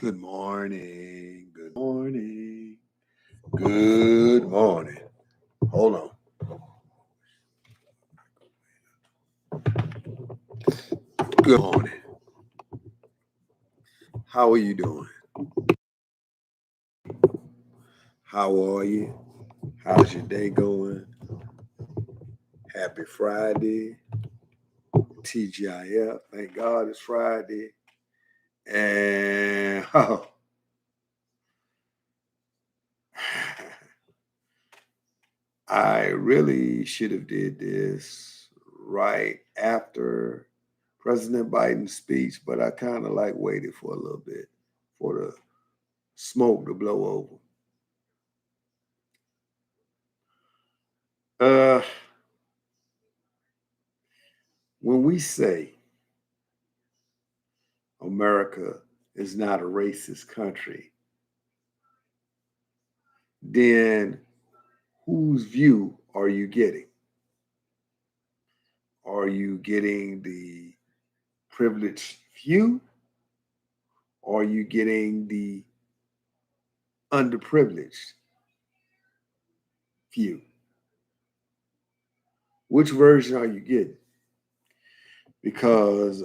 Good morning. Good morning. Good morning. Hold on. Good morning. How are you doing? How are you? How's your day going? Happy Friday. TGIF. Thank God it's Friday. And I really should have did this right after President Biden's speech, but I kind of like waited for a little bit for the smoke to blow over. Uh, when we say America is not a racist country, then whose view are you getting? Are you getting the privileged few? Or are you getting the underprivileged few? Which version are you getting? Because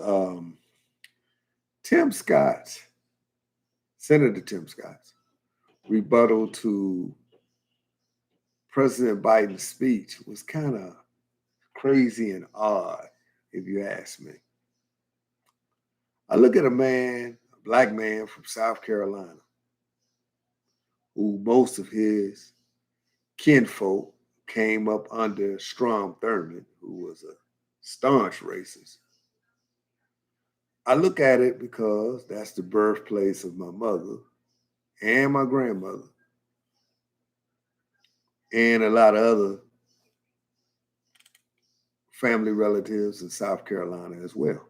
Tim Scott's, Senator Tim Scott's rebuttal to President Biden's speech was kind of crazy and odd, if you ask me. I look at a black man from South Carolina, who most of his kinfolk came up under Strom Thurmond, who was a staunch racist. I look at it because that's the birthplace of my mother and my grandmother and a lot of other family relatives in South Carolina as well.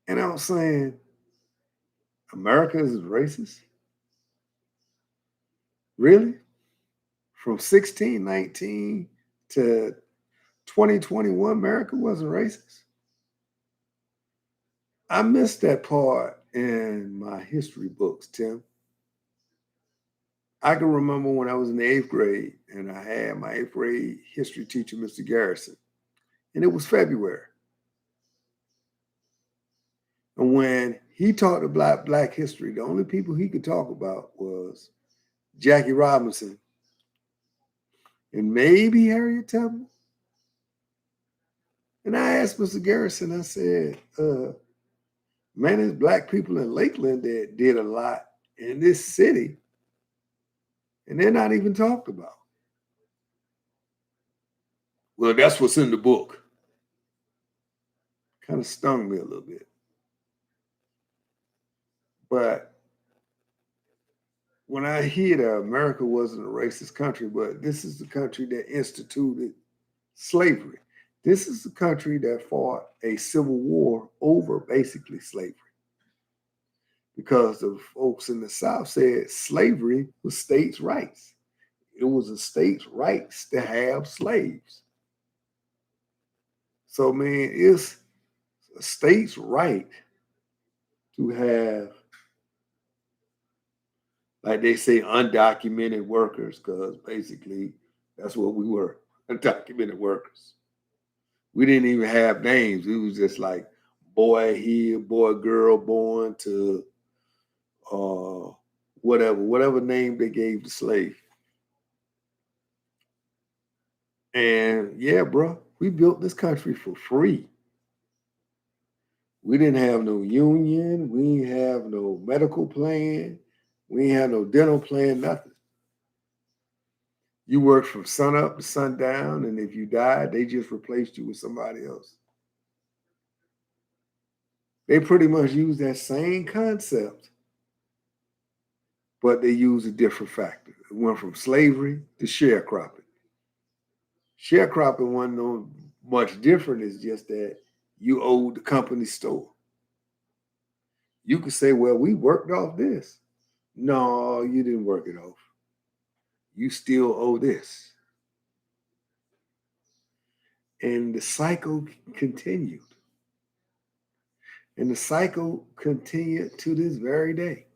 And I was saying, America is racist? Really? From 1619 to 2021, America wasn't racist? I missed that part in my history books, Tim. I can remember when I was in the eighth grade and I had my eighth grade history teacher, Mr. Garrison, and it was February. And when he taught about Black history, the only people he could talk about was Jackie Robinson and maybe Harriet Tubman. And I asked Mr. Garrison, I said, man, there's Black people in Lakeland that did a lot in this city, and they're not even talked about. Well, that's what's in the book. Kind of stung me a little bit. But when I hear that America wasn't a racist country, but this is the country that instituted slavery. This is the country that fought a civil war over basically slavery. Because the folks in the South said slavery was states' rights. It was a state's rights to have slaves. So, man, it's a state's right to have, like they say, undocumented workers, because basically that's what we were, undocumented workers. We didn't even have names. It was just like boy here, boy, girl, born to uh, whatever name they gave the slave. And yeah, bro, we built this country for free. We didn't have no union. We didn't have no medical plan. We didn't have no dental plan, nothing. You worked from sun up to sundown, and if you died, they just replaced you with somebody else. They pretty much use that same concept, but they use a different factor. It went from slavery to sharecropping. Sharecropping wasn't no much different. It's just that you owed the company store. You could say, well, we worked off this. No, you didn't work it off. You still owe this. And the cycle continued. And the cycle continued to this very day.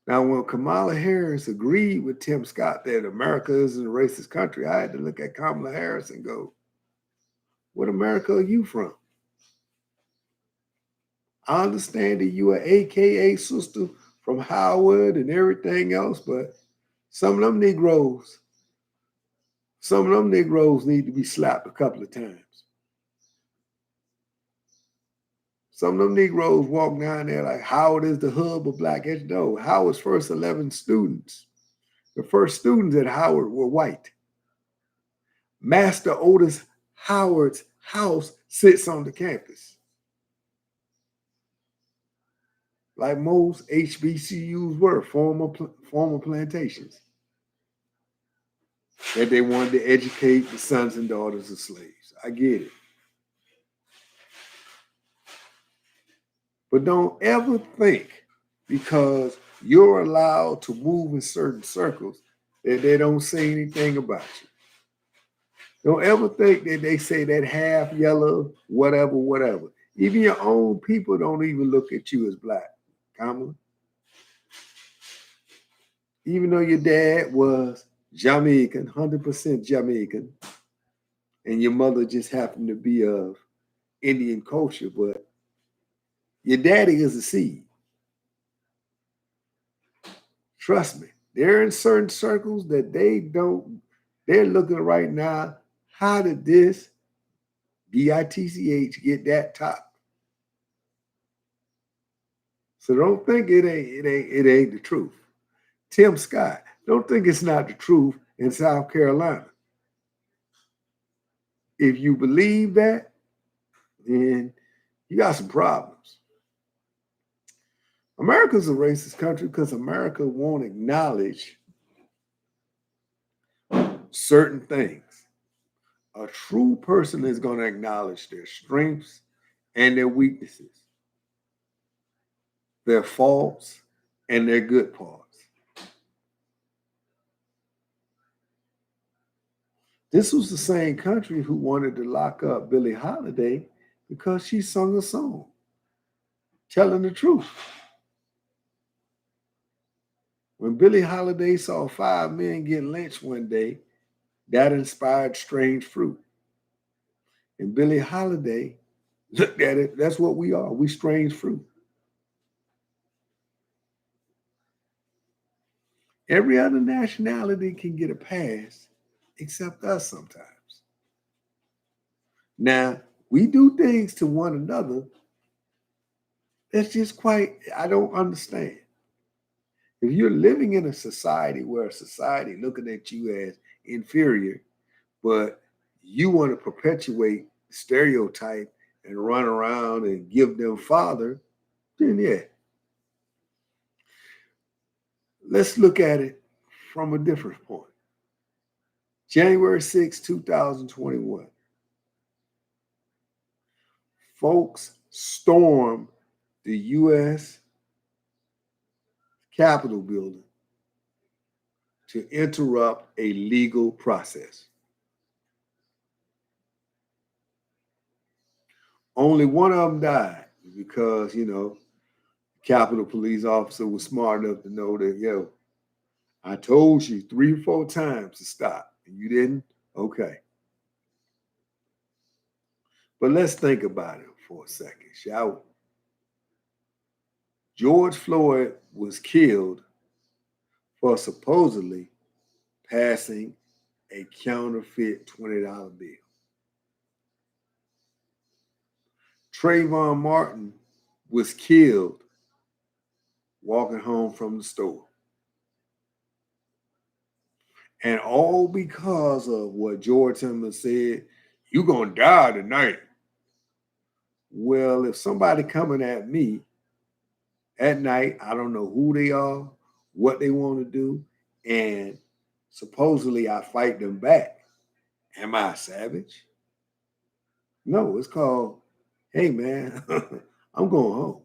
Now, when Kamala Harris agreed with Tim Scott that America isn't a racist country, I had to look at Kamala Harris and go, what America are you from? I understand that you are AKA sister from Howard and everything else, but some of them Negroes need to be slapped a couple of times. Some of them Negroes walk down there like Howard is the hub of black education. No, Howard's first 11 students, the first students at Howard were white. Master Otis Howard's house sits on the campus. Like most HBCUs were, former plantations that they wanted to educate the sons and daughters of slaves. I get it. But don't ever think because you're allowed to move in certain circles that they don't say anything about you. Don't ever think that they say that half yellow, whatever. Even your own people don't even look at you as black, Kamala. Even though your dad was Jamaican, 100% Jamaican, and your mother just happened to be of Indian culture, but your daddy is a seed. Trust me, they're in certain circles that they're looking right now, how did this BITCH get that top? So don't think it ain't the truth. Tim Scott, don't think it's not the truth in South Carolina. If you believe that, then you got some problems. America's a racist country because America won't acknowledge certain things. A true person is going to acknowledge their strengths and their weaknesses, their faults and their good parts. This was the same country who wanted to lock up Billie Holiday because she sung a song telling the truth. When Billie Holiday saw 5 men get lynched one day, that inspired Strange Fruit. And Billie Holiday looked at it, that's what we are. We strange fruit. Every other nationality can get a pass except us sometimes. Now, we do things to one another that's just I don't understand. If you're living in a society where a society looking at you as inferior, but you want to perpetuate stereotype and run around and give them father, then yeah. Let's look at it from a different point. January 6, 2021. Folks stormed the U.S. Capitol building to interrupt a legal process. Only one of them died because, Capitol police officer was smart enough to know that, I told you 3 or 4 times to stop and you didn't? Okay. But let's think about it for a second, shall we? George Floyd was killed for supposedly passing a counterfeit $20 bill. Trayvon Martin was killed walking home from the store. And all because of what George Zimmerman said, you're going to die tonight. Well, if somebody coming at me at night, I don't know who they are, what they want to do, and supposedly I fight them back. Am I a savage? No, it's called, hey man, I'm going home.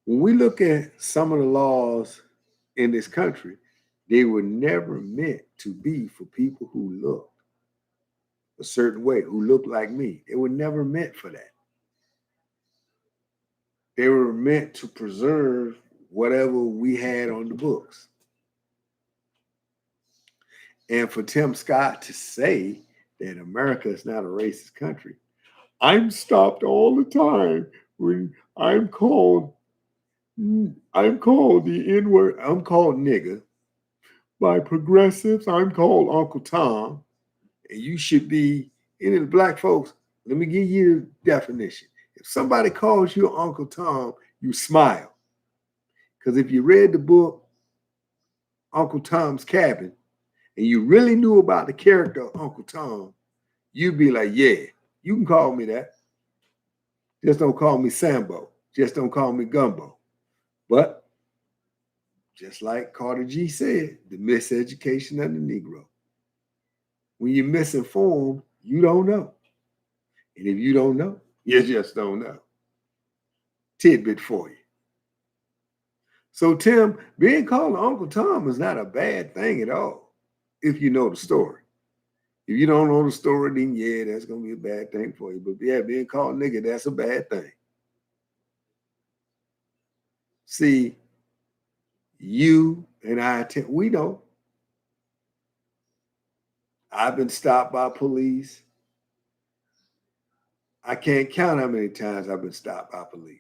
When we look at some of the laws in this country, they were never meant to be for people who look a certain way, who look like me. They were never meant for that. They were meant to preserve whatever we had on the books. And for Tim Scott to say that America is not a racist country, I'm stopped all the time when I'm called the N-word, I'm called nigger by progressives, I'm called Uncle Tom, and you should be any of the black folks. Let me give you the definition. If somebody calls you Uncle Tom, you smile. Because if you read the book Uncle Tom's Cabin and you really knew about the character of Uncle Tom, you'd be like, yeah, you can call me that. Just don't call me Sambo. Just don't call me Gumbo. But just like Carter G said, the miseducation of the Negro. When you're misinformed, you don't know. And if you don't know, you just don't know. Tidbit for you. So, Tim, being called Uncle Tom is not a bad thing at all if you know the story. If you don't know the story, then yeah, that's going to be a bad thing for you. But yeah, being called nigga, that's a bad thing. See, you and I, we know. I've been stopped by police. I can't count how many times I've been stopped by police.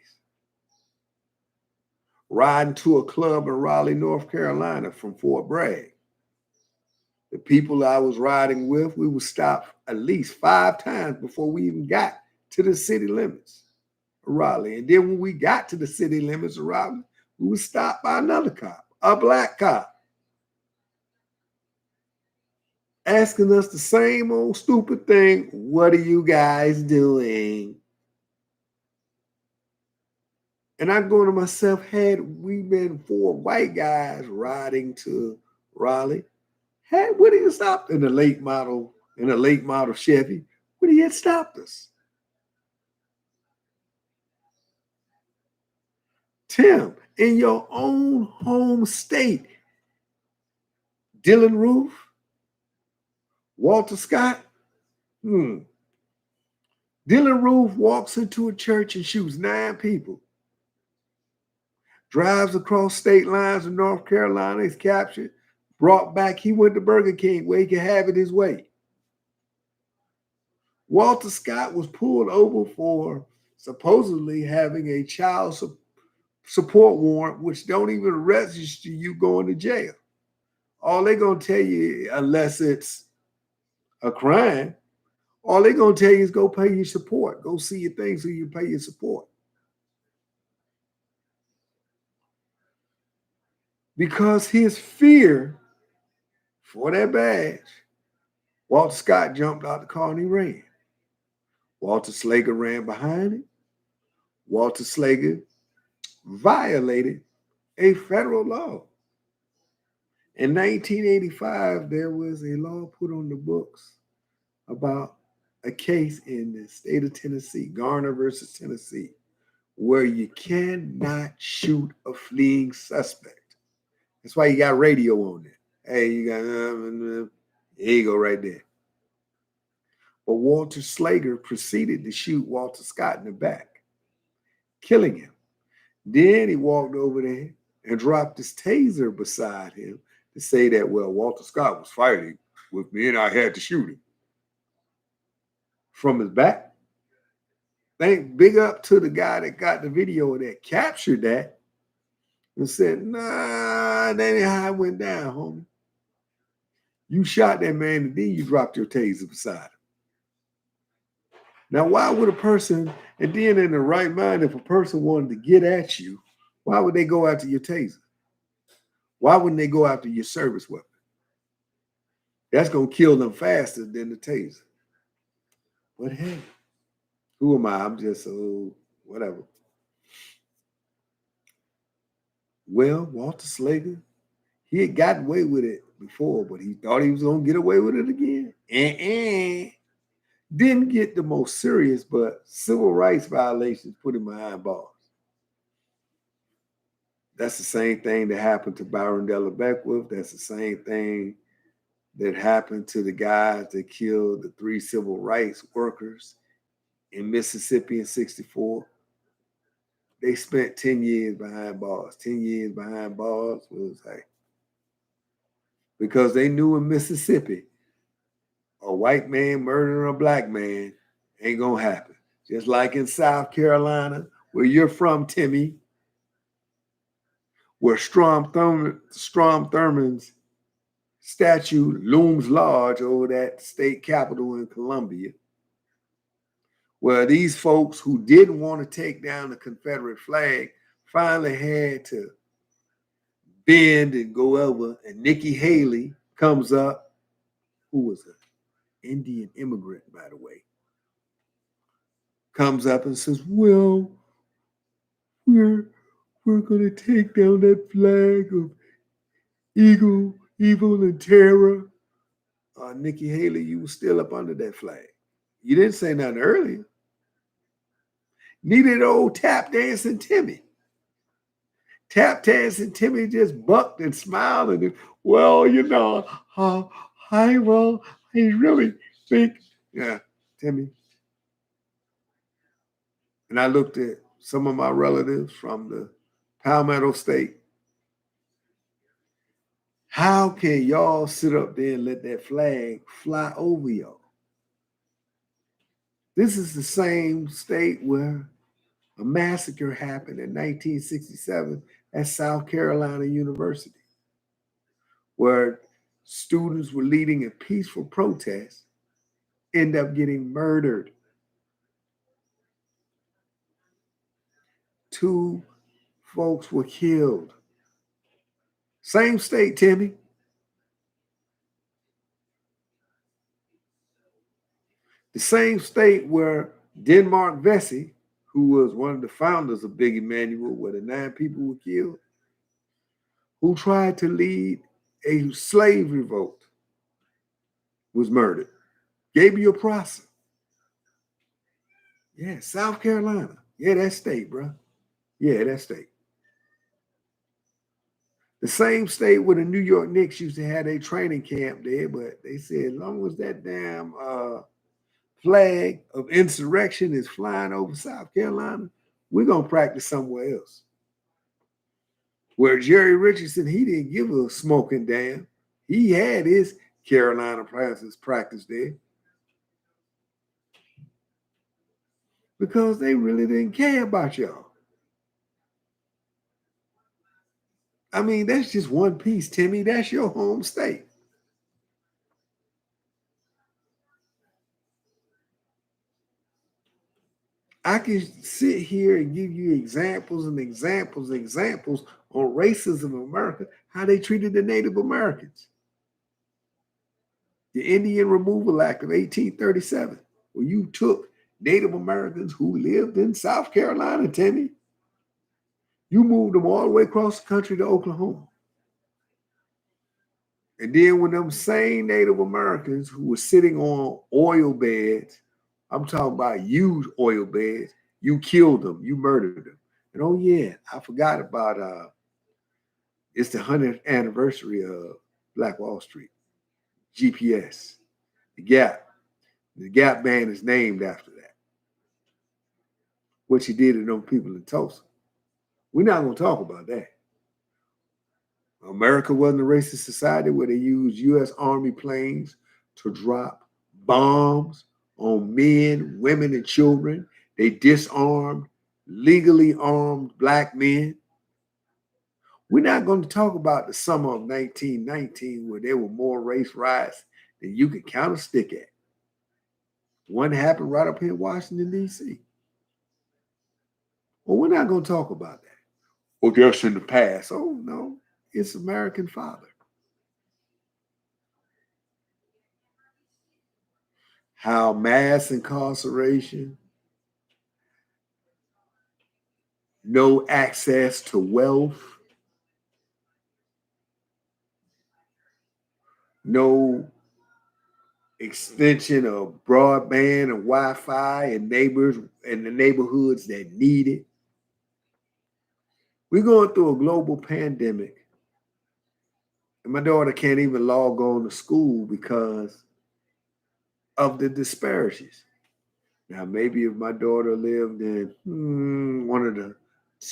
Riding to a club in Raleigh, North Carolina from Fort Bragg. The people I was riding with, we were stopped at least 5 times before we even got to the city limits of Raleigh. And then when we got to the city limits of Raleigh, we were stopped by another cop, a black cop, asking us the same old stupid thing. What are you guys doing? And I'm going to myself, had we been 4 white guys riding to Raleigh, would he have stopped in a late model Chevy? Would he have stopped us? Tim, in your own home state, Dylan Roof, Walter Scott. Dylan Roof walks into a church and shoots 9 people. Drives across state lines in North Carolina, is captured, brought back. He went to Burger King where he could have it his way. Walter Scott was pulled over for supposedly having a child support warrant, which don't even register you going to jail. All they're going to tell you, unless it's a crime, all they're going to tell you is go pay your support. Go see your thing so you pay your support. Because his fear for that badge, Walter Scott jumped out the car and he ran. Walter Slager ran behind him. Walter Slager violated a federal law. In 1985, there was a law put on the books about a case in the state of Tennessee, Garner versus Tennessee, where you cannot shoot a fleeing suspect. That's why you got radio on there. Hey, you got, there you go right there. But Walter Slager proceeded to shoot Walter Scott in the back, killing him. Then he walked over there and dropped his taser beside him to say that, well, Walter Scott was fighting with me and I had to shoot him. From his back. Big up to the guy that got the video that captured that and said, nah, that ain't how it went down, homie. You shot that man and then you dropped your taser beside him. Now, why would a person, and then in the right mind, if a person wanted to get at you, why would they go after your taser? Why wouldn't they go after your service weapon? That's going to kill them faster than the taser. But hey, who am I? I'm just whatever. Well, Walter Slager, he had gotten away with it before, but he thought he was going to get away with it again. Didn't get the most serious, but civil rights violations put him behind bars. That's the same thing that happened to Byron Della Beckwith. That's the same thing that happened to the guys that killed the 3 civil rights workers in Mississippi in '64. they spent 10 years behind bars. 10 years behind bars was like, because they knew in Mississippi, a white man murdering a black man ain't gonna happen. Just like in South Carolina, where you're from, Timmy, where Strom Thurmond's statue looms large over that state capitol in Columbia, where these folks who didn't want to take down the Confederate flag finally had to bend and go over, and Nikki Haley comes up, who was an Indian immigrant, by the way, comes up and says, well, we're going to take down that flag of evil, and terror. Nikki Haley, you were still up under that flag. You didn't say nothing earlier. Neither did old tap dancing Timmy. Tap dancing Timmy just bucked and smiled and, well, I really think, yeah, Timmy. And I looked at some of my relatives from the Palmetto State. How can y'all sit up there and let that flag fly over y'all? This is the same state where a massacre happened in 1967 at South Carolina University, where students were leading a peaceful protest, end up getting murdered. 2 folks were killed. Same state, Timmy. The same state where Denmark Vesey, who was one of the founders of Big Emmanuel, where the 9 people were killed, who tried to lead a slave revolt, was murdered. Gabriel Prosser. Yeah, South Carolina. Yeah, that state, bro. Yeah, that state. The same state where the New York Knicks used to have their training camp there, but they said as long as that damn flag of insurrection is flying over South Carolina, we're going to practice somewhere else. Where Jerry Richardson, he didn't give a smoking damn. He had his Carolina practice there because they really didn't care about y'all. I mean, that's just one piece, Timmy. That's your home state. I can sit here and give you examples on racism in America, how they treated the Native Americans. The Indian Removal Act of 1837, where you took Native Americans who lived in South Carolina, Timmy, you moved them all the way across the country to Oklahoma. And then when them same Native Americans who were sitting on oil beds, I'm talking about huge oil beds, you killed them, you murdered them. And oh yeah, I forgot about it's the 100th anniversary of Black Wall Street. GPS, the Gap. The Gap band is named after that. What you did to them people in Tulsa. We're not going to talk about that. America wasn't a racist society where they used U.S. Army planes to drop bombs on men, women, and children. They disarmed legally armed Black men. We're not going to talk about the summer of 1919 where there were more race riots than you could count a stick at. One happened right up here in Washington, D.C. Well, we're not going to talk about that. Well, just in the past. Oh, no, it's American Father. How mass incarceration, no access to wealth, no extension of broadband and Wi-Fi and neighbors in the neighborhoods that need it. We're going through a global pandemic. And my daughter can't even log on to school because of the disparities. Now, maybe if my daughter lived in one of the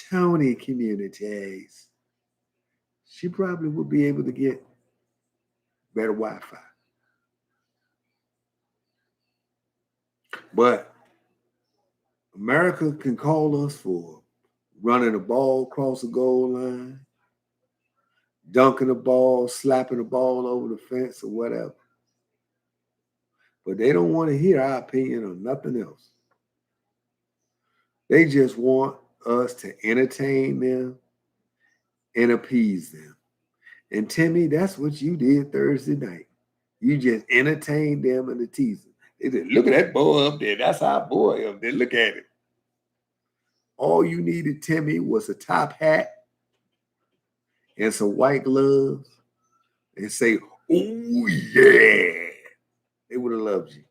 Tony communities, she probably would be able to get better Wi-Fi. But America can call us for running a ball across the goal line, dunking the ball, slapping the ball over the fence or whatever. But they don't want to hear our opinion on nothing else. They just want us to entertain them and appease them. And Timmy, that's what you did Thursday night. You just entertained them and teased them. They said, look at that boy up there. That's our boy up there. Look at him. All you needed, Timmy, was a top hat and some white gloves and say, oh, yeah. They would have loved you.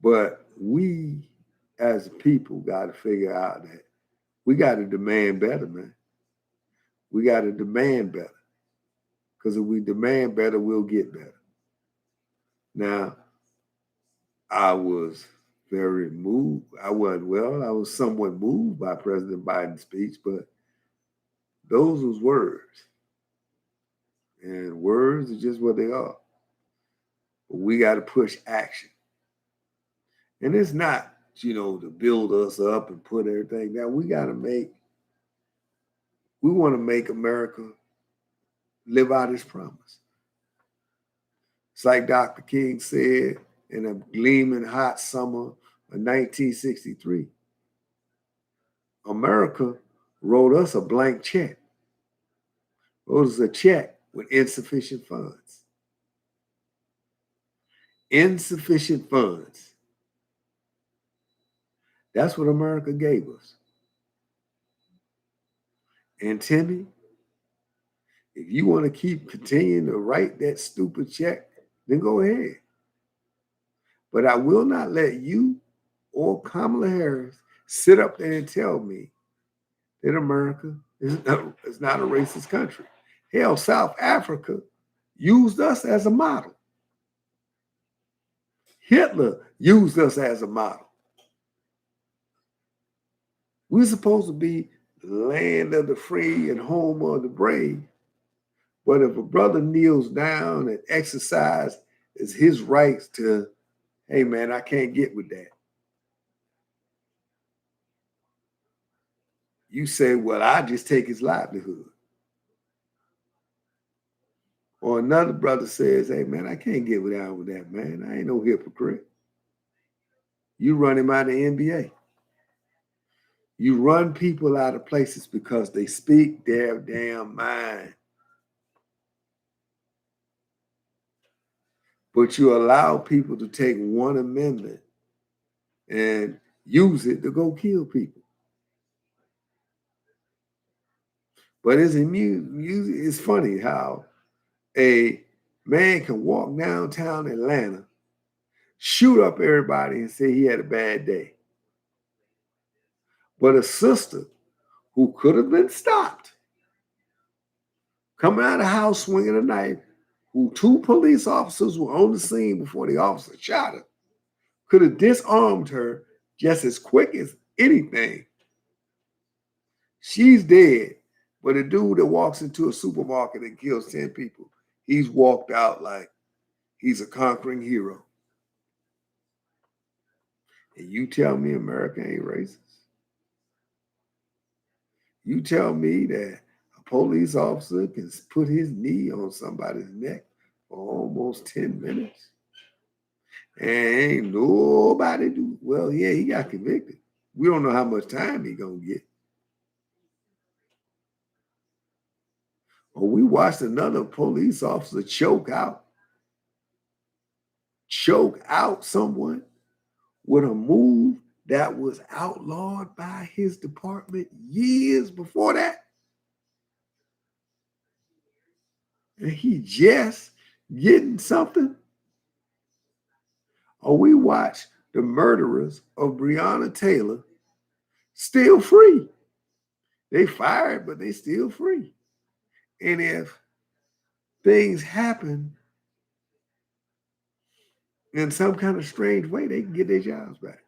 But we, as a people, got to figure out that we got to demand better, man. We got to demand better. Because if we demand better, we'll get better. Now, I was very moved. I was somewhat moved by President Biden's speech, but those was words. And words are just what they are. But we got to push action. And it's not, to build us up and put everything down. We want to make America live out its promise. It's like Dr. King said in a gleaming hot summer of 1963. America wrote us a blank check. Wrote us a check with insufficient funds. Insufficient funds. That's what America gave us. And Timmy, if you want to keep continuing to write that stupid check, then go ahead. But I will not let you or Kamala Harris sit up there and tell me that America is not a racist country. Hell, South Africa used us as a model. Hitler used us as a model. We're supposed to be the land of the free and home of the brave. But if a brother kneels down and exercises his rights to, hey man, I can't get with that. You say, well, I just take his livelihood. Or another brother says, hey man, I can't get down with that, man. I ain't no hypocrite. You run him out of the NBA. You run people out of places because they speak their damn mind. But you allow people to take one amendment and use it to go kill people. But it's funny how a man can walk downtown Atlanta, shoot up everybody and say he had a bad day. But a sister who could have been stopped, coming out of the house swinging a knife, who 2 police officers were on the scene before the officer shot her, could have disarmed her just as quick as anything. She's dead. But a dude that walks into a supermarket and kills 10 people, he's walked out like he's a conquering hero. And you tell me America ain't racist? You tell me that a police officer can put his knee on somebody's neck for almost 10 minutes? And ain't nobody do. Well, yeah, he got convicted. We don't know how much time he gonna get. Or we watched another police officer choke out someone with a move that was outlawed by his department years before that. And he just getting something. Or we watch the murderers of Breonna Taylor still free. They fired, but they still free. And if things happen in some kind of strange way, they can get their jobs back.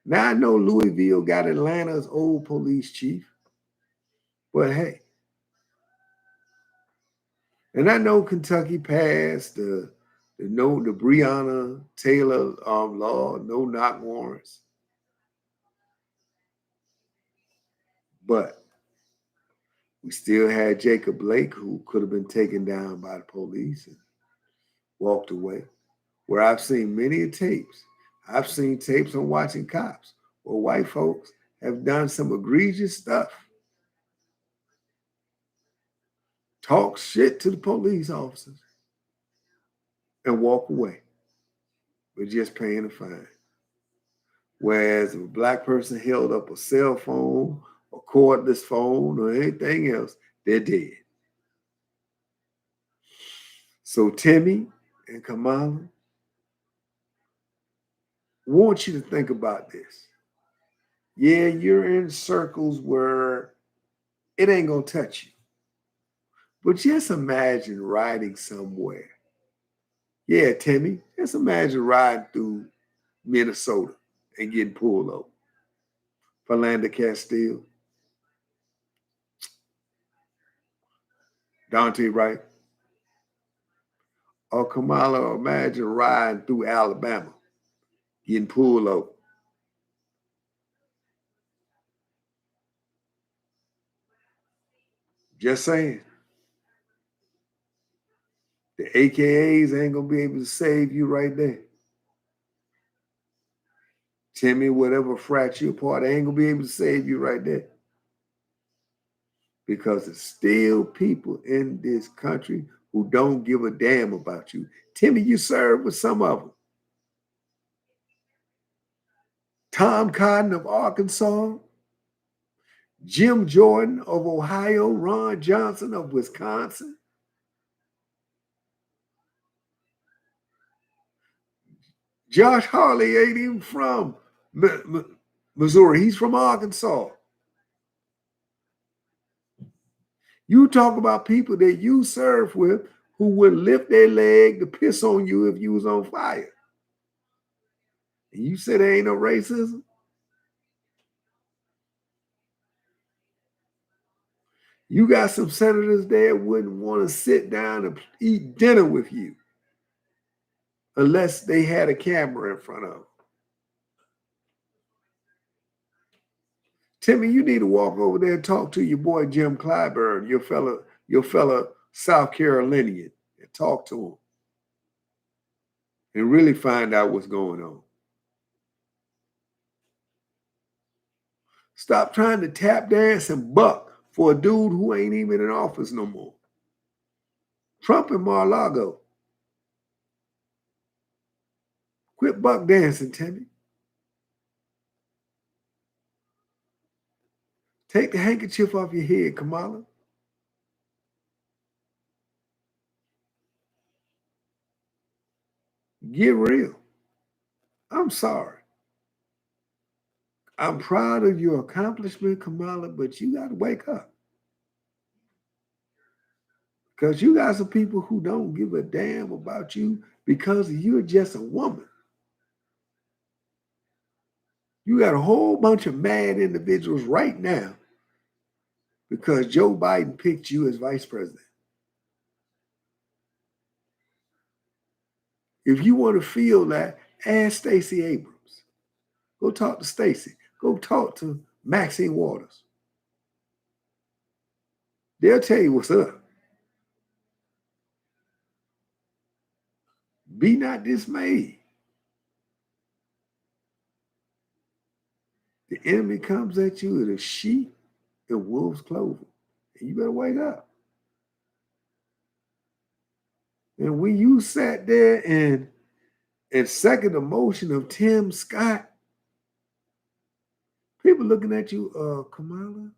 Now I know Louisville got Atlanta's old police chief, but hey, and I know Kentucky passed the Breonna Taylor law, no knock warrants, but we still had Jacob Blake, who could have been taken down by the police and walked away. Where I've seen many tapes, I've seen tapes on Watching Cops, where white folks have done some egregious stuff, talk shit to the police officers, and walk away with just paying a fine. Whereas if a black person held up a cell phone, a cordless phone, or anything else, they're dead. So Timmy and Kamala, I want you to think about this. Yeah, you're in circles where it ain't gonna touch you. But just imagine riding somewhere. Yeah, Timmy, just imagine riding through Minnesota and getting pulled over. Philando Castile, Dante Wright, or Kamala, imagine riding through Alabama, getting pulled over. Just saying. The AKAs ain't gonna be able to save you right there. Timmy, whatever frat you apart, they ain't gonna be able to save you right there. Because there's still people in this country who don't give a damn about you. Timmy, you served with some of them. Tom Cotton of Arkansas, Jim Jordan of Ohio, Ron Johnson of Wisconsin, Josh Hawley ain't even from Missouri. He's from Arkansas. You talk about people that you serve with who would lift their leg to piss on you if you was on fire. And you say there ain't no racism? You got some senators there wouldn't want to sit down and eat dinner with you unless they had a camera in front of them. Timmy, you need to walk over there and talk to your boy Jim Clyburn, your fellow South Carolinian, and talk to him and really find out what's going on. Stop trying to tap dance and buck for a dude who ain't even in office no more. Trump and Mar-a-Lago. Quit buck dancing, Timmy. Take the handkerchief off your head, Kamala. Get real. I'm sorry. I'm proud of your accomplishment, Kamala, but you got to wake up. Because you got some people who don't give a damn about you because you're just a woman. You got a whole bunch of mad individuals right now because Joe Biden picked you as vice president. If you want to feel that, ask Stacey Abrams. Go talk to Stacey. Go talk to Maxine Waters. They'll tell you what's up. Be not dismayed. The enemy comes at you in a sheep in wolf's clothing. And you better wake up. And when you sat there and second the motion of Tim Scott, people looking at you, Kamala,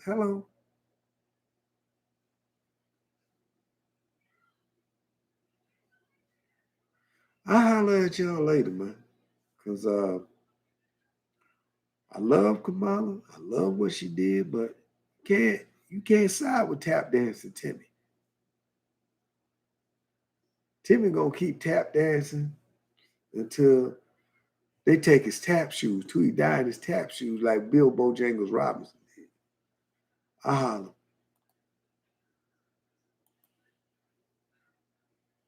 hello. I'll holler at y'all later, man. Because I love Kamala. I love what she did, but you can't side with tap dancing Timmy. Timmy gonna keep tap dancing until they take his tap shoes till he died in his tap shoes like Bill Bojangles Robinson did. I holler.